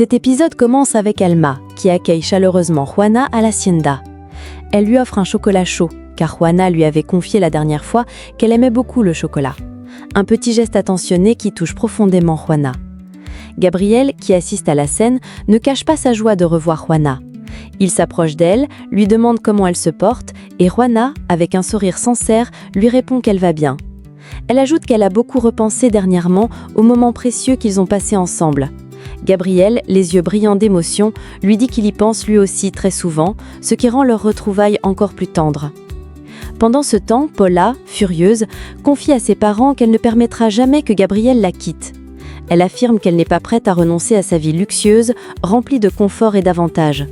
Cet épisode commence avec Alma, qui accueille chaleureusement Juana à l'hacienda. Elle lui offre un chocolat chaud, car Juana lui avait confié la dernière fois qu'elle aimait beaucoup le chocolat. Un petit geste attentionné qui touche profondément Juana. Gabriel, qui assiste à la scène, ne cache pas sa joie de revoir Juana. Il s'approche d'elle, lui demande comment elle se porte, et Juana, avec un sourire sincère, lui répond qu'elle va bien. Elle ajoute qu'elle a beaucoup repensé dernièrement aux moments précieux qu'ils ont passés ensemble. Gabriel, les yeux brillants d'émotion, lui dit qu'il y pense lui aussi très souvent, ce qui rend leur retrouvaille encore plus tendre. Pendant ce temps, Paula, furieuse, confie à ses parents qu'elle ne permettra jamais que Gabriel la quitte. Elle affirme qu'elle n'est pas prête à renoncer à sa vie luxueuse, remplie de confort et d'avantages.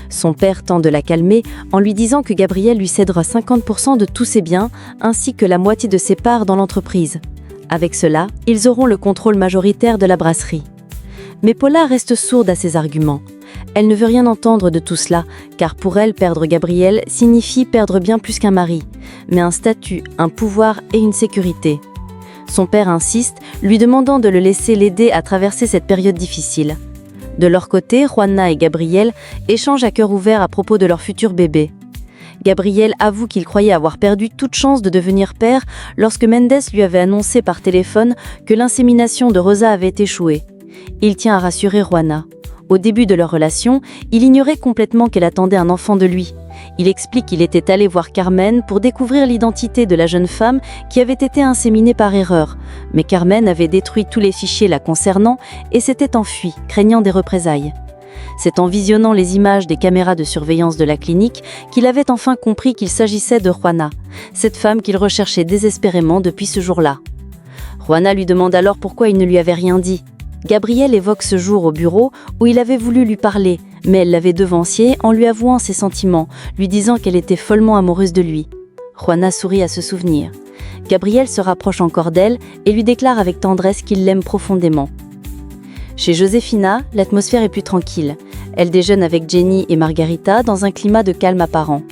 Son père tente de la calmer en lui disant que Gabriel lui cédera 50% de tous ses biens, ainsi que la moitié de ses parts dans l'entreprise. Avec cela, ils auront le contrôle majoritaire de la brasserie. Mais Paula reste sourde à ces arguments. Elle ne veut rien entendre de tout cela, car pour elle, perdre Gabriel signifie perdre bien plus qu'un mari, mais un statut, un pouvoir et une sécurité. Son père insiste, lui demandant de le laisser l'aider à traverser cette période difficile. De leur côté, Juana et Gabriel échangent à cœur ouvert à propos de leur futur bébé. Gabriel avoue qu'il croyait avoir perdu toute chance de devenir père lorsque Mendes lui avait annoncé par téléphone que l'insémination de Rosa avait échoué. Il tient à rassurer Juana. Au début de leur relation, il ignorait complètement qu'elle attendait un enfant de lui. Il explique qu'il était allé voir Carmen pour découvrir l'identité de la jeune femme qui avait été inséminée par erreur. Mais Carmen avait détruit tous les fichiers la concernant et s'était enfuie, craignant des représailles. C'est en visionnant les images des caméras de surveillance de la clinique qu'il avait enfin compris qu'il s'agissait de Juana, cette femme qu'il recherchait désespérément depuis ce jour-là. Juana lui demande alors pourquoi il ne lui avait rien dit. Gabriel évoque ce jour au bureau où il avait voulu lui parler, mais elle l'avait devancié en lui avouant ses sentiments, lui disant qu'elle était follement amoureuse de lui. Juana sourit à ce souvenir. Gabriel se rapproche encore d'elle et lui déclare avec tendresse qu'il l'aime profondément. Chez Josefina, l'atmosphère est plus tranquille. Elle déjeune avec Jenny et Margarita dans un climat de calme apparent.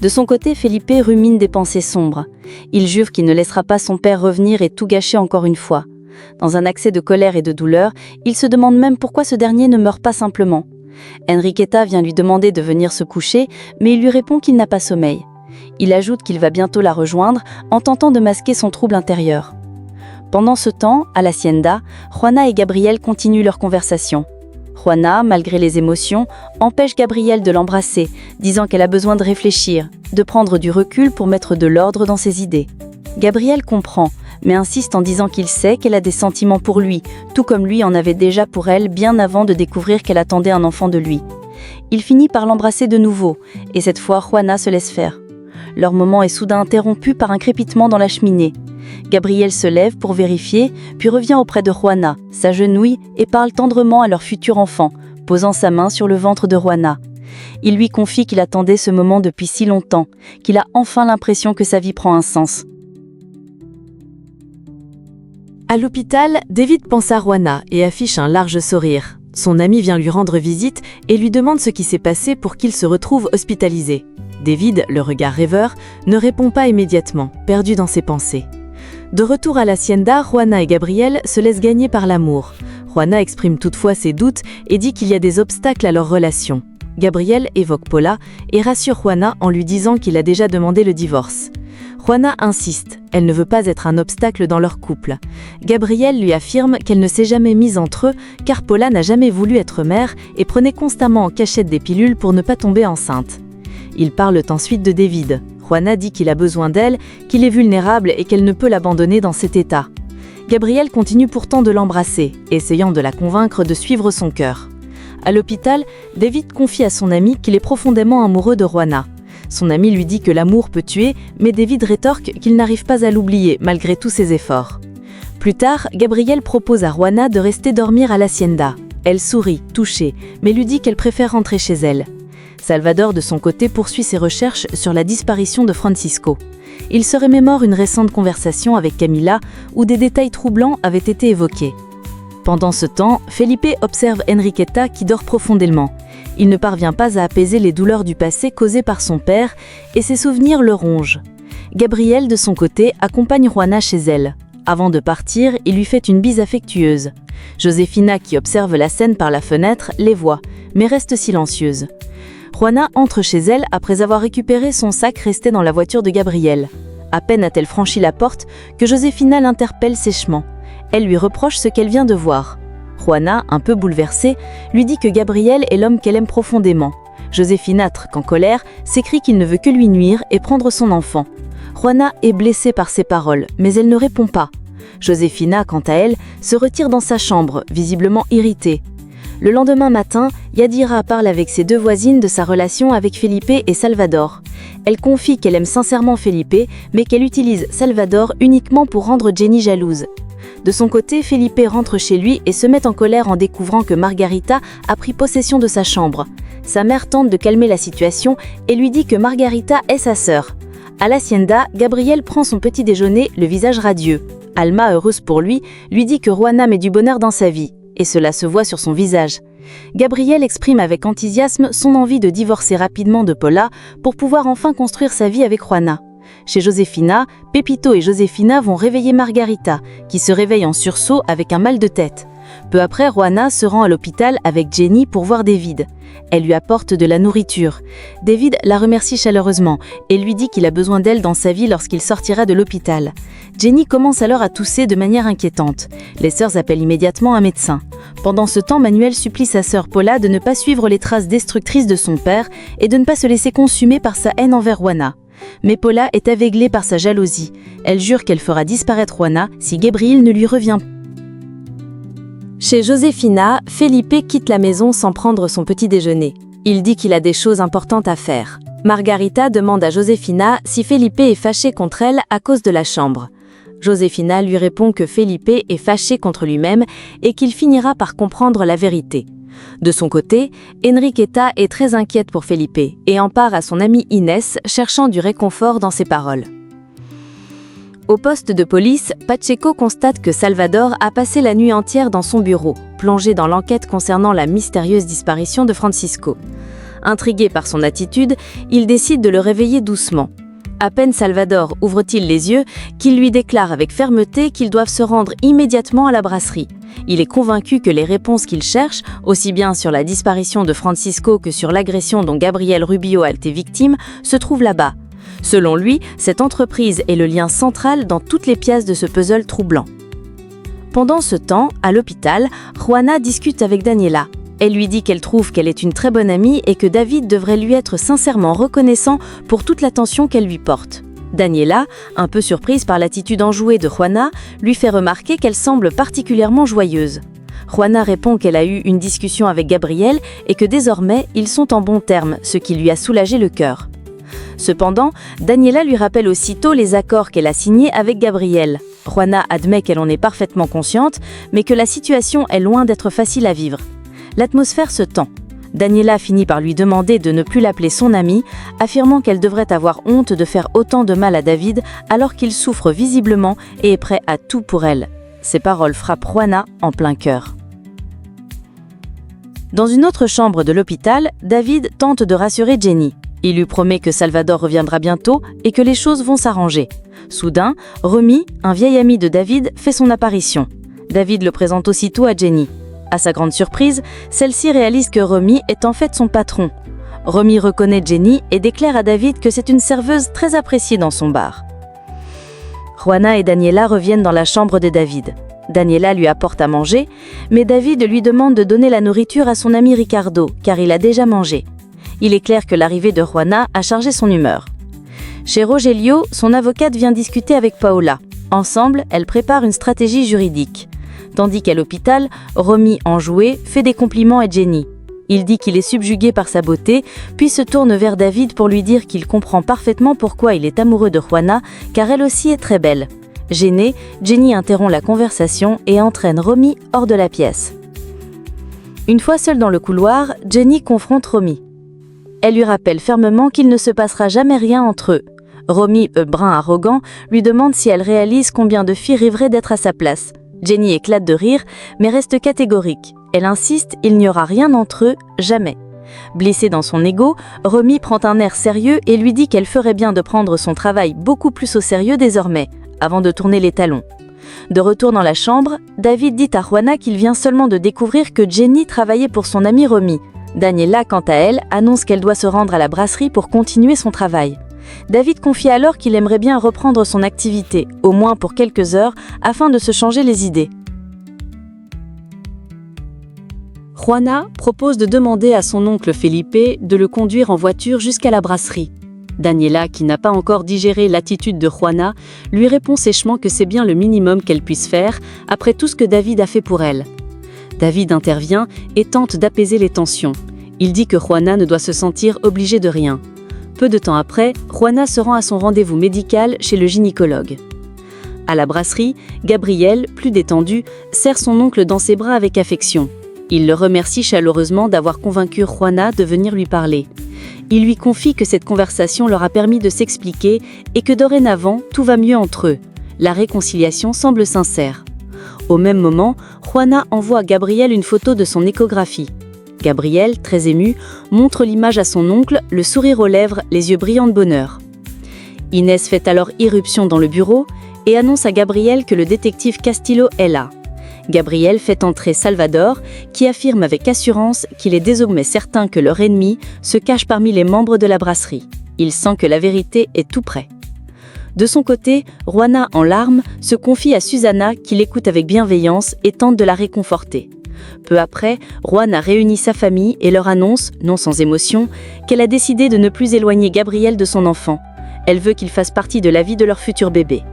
De son côté, Felipe rumine des pensées sombres. Il jure qu'il ne laissera pas son père revenir et tout gâcher encore une fois. Dans un accès de colère et de douleur, il se demande même pourquoi ce dernier ne meurt pas simplement. Enriqueta vient lui demander de venir se coucher, mais il lui répond qu'il n'a pas sommeil. Il ajoute qu'il va bientôt la rejoindre en tentant de masquer son trouble intérieur. Pendant ce temps, à l'hacienda, Juana et Gabriel continuent leur conversation. Juana, malgré les émotions, empêche Gabriel de l'embrasser, disant qu'elle a besoin de réfléchir, de prendre du recul pour mettre de l'ordre dans ses idées. Gabriel comprend, mais insiste en disant qu'il sait qu'elle a des sentiments pour lui, tout comme lui en avait déjà pour elle bien avant de découvrir qu'elle attendait un enfant de lui. Il finit par l'embrasser de nouveau, et cette fois Juana se laisse faire. Leur moment est soudain interrompu par un crépitement dans la cheminée. Gabriel se lève pour vérifier, puis revient auprès de Juana, s'agenouille et parle tendrement à leur futur enfant, posant sa main sur le ventre de Juana. Il lui confie qu'il attendait ce moment depuis si longtemps, qu'il a enfin l'impression que sa vie prend un sens. À l'hôpital, David pense à Juana et affiche un large sourire. Son ami vient lui rendre visite et lui demande ce qui s'est passé pour qu'il se retrouve hospitalisé. David, le regard rêveur, ne répond pas immédiatement, perdu dans ses pensées. De retour à l'hacienda, Juana et Gabriel se laissent gagner par l'amour. Juana exprime toutefois ses doutes et dit qu'il y a des obstacles à leur relation. Gabriel évoque Paula et rassure Juana en lui disant qu'il a déjà demandé le divorce. Juana insiste, elle ne veut pas être un obstacle dans leur couple. Gabriel lui affirme qu'elle ne s'est jamais mise entre eux car Paula n'a jamais voulu être mère et prenait constamment en cachette des pilules pour ne pas tomber enceinte. Ils parlent ensuite de David. Juana dit qu'il a besoin d'elle, qu'il est vulnérable et qu'elle ne peut l'abandonner dans cet état. Gabriel continue pourtant de l'embrasser, essayant de la convaincre de suivre son cœur. À l'hôpital, David confie à son ami qu'il est profondément amoureux de Juana. Son ami lui dit que l'amour peut tuer, mais David rétorque qu'il n'arrive pas à l'oublier malgré tous ses efforts. Plus tard, Gabriel propose à Juana de rester dormir à l'hacienda. Elle sourit, touchée, mais lui dit qu'elle préfère rentrer chez elle. Salvador, de son côté, poursuit ses recherches sur la disparition de Francisco. Il se remémore une récente conversation avec Camila où des détails troublants avaient été évoqués. Pendant ce temps, Felipe observe Enriqueta qui dort profondément. Il ne parvient pas à apaiser les douleurs du passé causées par son père et ses souvenirs le rongent. Gabriel, de son côté, accompagne Juana chez elle. Avant de partir, il lui fait une bise affectueuse. Josefina, qui observe la scène par la fenêtre, les voit, mais reste silencieuse. Juana entre chez elle après avoir récupéré son sac resté dans la voiture de Gabriel. À peine a-t-elle franchi la porte que Josefina l'interpelle sèchement. Elle lui reproche ce qu'elle vient de voir. Juana, un peu bouleversée, lui dit que Gabriel est l'homme qu'elle aime profondément. Josefina, en colère, s'écrie qu'il ne veut que lui nuire et prendre son enfant. Juana est blessée par ces paroles, mais elle ne répond pas. Josefina, quant à elle, se retire dans sa chambre, visiblement irritée. Le lendemain matin, Yadira parle avec ses deux voisines de sa relation avec Felipe et Salvador. Elle confie qu'elle aime sincèrement Felipe, mais qu'elle utilise Salvador uniquement pour rendre Jenny jalouse. De son côté, Felipe rentre chez lui et se met en colère en découvrant que Margarita a pris possession de sa chambre. Sa mère tente de calmer la situation et lui dit que Margarita est sa sœur. À l'hacienda, Gabriel prend son petit déjeuner, le visage radieux. Alma, heureuse pour lui dit que Juana met du bonheur dans sa vie, et cela se voit sur son visage. Gabriel exprime avec enthousiasme son envie de divorcer rapidement de Paula pour pouvoir enfin construire sa vie avec Juana. Chez Josefina, Pepito et Josefina vont réveiller Margarita, qui se réveille en sursaut avec un mal de tête. Peu après, Juana se rend à l'hôpital avec Jenny pour voir David. Elle lui apporte de la nourriture. David la remercie chaleureusement et lui dit qu'il a besoin d'elle dans sa vie lorsqu'il sortira de l'hôpital. Jenny commence alors à tousser de manière inquiétante. Les sœurs appellent immédiatement un médecin. Pendant ce temps, Manuel supplie sa sœur Paula de ne pas suivre les traces destructrices de son père et de ne pas se laisser consumer par sa haine envers Juana. Mais Paula est aveuglée par sa jalousie. Elle jure qu'elle fera disparaître Juana si Gabriel ne lui revient pas. Chez Josefina, Felipe quitte la maison sans prendre son petit déjeuner. Il dit qu'il a des choses importantes à faire. Margarita demande à Josefina si Felipe est fâché contre elle à cause de la chambre. Josefina lui répond que Felipe est fâché contre lui-même et qu'il finira par comprendre la vérité. De son côté, Enriqueta est très inquiète pour Felipe et en part à son amie Inès, cherchant du réconfort dans ses paroles. Au poste de police, Pacheco constate que Salvador a passé la nuit entière dans son bureau, plongé dans l'enquête concernant la mystérieuse disparition de Francisco. Intrigué par son attitude, il décide de le réveiller doucement. À peine Salvador ouvre-t-il les yeux qu'il lui déclare avec fermeté qu'ils doivent se rendre immédiatement à la brasserie. Il est convaincu que les réponses qu'il cherche, aussi bien sur la disparition de Francisco que sur l'agression dont Gabriel Rubio a été victime, se trouvent là-bas. Selon lui, cette entreprise est le lien central dans toutes les pièces de ce puzzle troublant. Pendant ce temps, à l'hôpital, Juana discute avec Daniela. Elle lui dit qu'elle trouve qu'elle est une très bonne amie et que David devrait lui être sincèrement reconnaissant pour toute l'attention qu'elle lui porte. Daniela, un peu surprise par l'attitude enjouée de Juana, lui fait remarquer qu'elle semble particulièrement joyeuse. Juana répond qu'elle a eu une discussion avec Gabriel et que désormais, ils sont en bons termes, ce qui lui a soulagé le cœur. Cependant, Daniela lui rappelle aussitôt les accords qu'elle a signés avec Gabriel. Juana admet qu'elle en est parfaitement consciente, mais que la situation est loin d'être facile à vivre. L'atmosphère se tend. Daniela finit par lui demander de ne plus l'appeler son amie, affirmant qu'elle devrait avoir honte de faire autant de mal à David alors qu'il souffre visiblement et est prêt à tout pour elle. Ces paroles frappent Juana en plein cœur. Dans une autre chambre de l'hôpital, David tente de rassurer Jenny. Il lui promet que Salvador reviendra bientôt et que les choses vont s'arranger. Soudain, Romy, un vieil ami de David, fait son apparition. David le présente aussitôt à Jenny. À sa grande surprise, celle-ci réalise que Romy est en fait son patron. Romy reconnaît Jenny et déclare à David que c'est une serveuse très appréciée dans son bar. Juana et Daniela reviennent dans la chambre de David. Daniela lui apporte à manger, mais David lui demande de donner la nourriture à son ami Ricardo, car il a déjà mangé. Il est clair que l'arrivée de Juana a chargé son humeur. Chez Rogelio, son avocate vient discuter avec Paola. Ensemble, elles préparent une stratégie juridique. Tandis qu'à l'hôpital, Romy, enjoué, fait des compliments à Jenny. Il dit qu'il est subjugué par sa beauté, puis se tourne vers David pour lui dire qu'il comprend parfaitement pourquoi il est amoureux de Juana, car elle aussi est très belle. Gênée, Jenny interrompt la conversation et entraîne Romy hors de la pièce. Une fois seule dans le couloir, Jenny confronte Romy. Elle lui rappelle fermement qu'il ne se passera jamais rien entre eux. Romy, brun arrogant, lui demande si elle réalise combien de filles rêveraient d'être à sa place. Jenny éclate de rire, mais reste catégorique. Elle insiste, il n'y aura rien entre eux, jamais. Blessée dans son ego, Romy prend un air sérieux et lui dit qu'elle ferait bien de prendre son travail beaucoup plus au sérieux désormais, avant de tourner les talons. De retour dans la chambre, David dit à Juana qu'il vient seulement de découvrir que Jenny travaillait pour son ami Romy. Daniela, quant à elle, annonce qu'elle doit se rendre à la brasserie pour continuer son travail. David confie alors qu'il aimerait bien reprendre son activité, au moins pour quelques heures, afin de se changer les idées. Juana propose de demander à son oncle Felipe de le conduire en voiture jusqu'à la brasserie. Daniela, qui n'a pas encore digéré l'attitude de Juana, lui répond sèchement que c'est bien le minimum qu'elle puisse faire, après tout ce que David a fait pour elle. David intervient et tente d'apaiser les tensions. Il dit que Juana ne doit se sentir obligée de rien. Peu de temps après, Juana se rend à son rendez-vous médical chez le gynécologue. À la brasserie, Gabriel, plus détendu, serre son oncle dans ses bras avec affection. Il le remercie chaleureusement d'avoir convaincu Juana de venir lui parler. Il lui confie que cette conversation leur a permis de s'expliquer et que dorénavant, tout va mieux entre eux. La réconciliation semble sincère. Au même moment, Juana envoie à Gabriel une photo de son échographie. Gabriel, très ému, montre l'image à son oncle, le sourire aux lèvres, les yeux brillants de bonheur. Inès fait alors irruption dans le bureau et annonce à Gabriel que le détective Castillo est là. Gabriel fait entrer Salvador, qui affirme avec assurance qu'il est désormais certain que leur ennemi se cache parmi les membres de la brasserie. Il sent que la vérité est tout près. De son côté, Juana, en larmes, se confie à Susana, qui l'écoute avec bienveillance et tente de la réconforter. Peu après, Juana réunit sa famille et leur annonce, non sans émotion, qu'elle a décidé de ne plus éloigner Gabriel de son enfant. Elle veut qu'il fasse partie de la vie de leur futur bébé.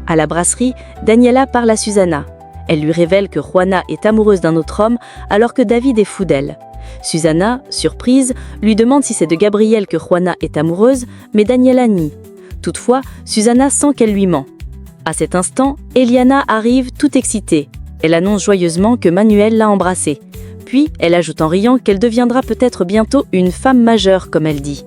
À la brasserie, Daniela parle à Susana. Elle lui révèle que Juana est amoureuse d'un autre homme alors que David est fou d'elle. Susana, surprise, lui demande si c'est de Gabriel que Juana est amoureuse, mais Daniela nie. Toutefois, Susana sent qu'elle lui ment. À cet instant, Eliana arrive toute excitée. Elle annonce joyeusement que Manuel l'a embrassée. Puis, elle ajoute en riant qu'elle deviendra peut-être bientôt une femme majeure, comme elle dit.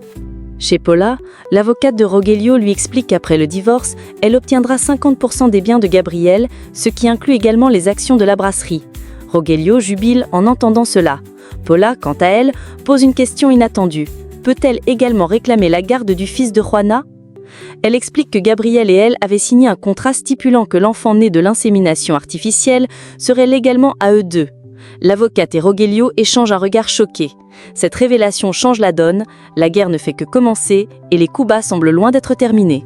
Chez Paula, l'avocate de Rogelio lui explique qu'après le divorce, elle obtiendra 50% des biens de Gabriel, ce qui inclut également les actions de la brasserie. Rogelio jubile en entendant cela. Paula, quant à elle, pose une question inattendue. Peut-elle également réclamer la garde du fils de Juana ? Elle explique que Gabriel et elle avaient signé un contrat stipulant que l'enfant né de l'insémination artificielle serait légalement à eux deux. L'avocate et Rogelio échangent un regard choqué. Cette révélation change la donne, la guerre ne fait que commencer et les coups bas semblent loin d'être terminés.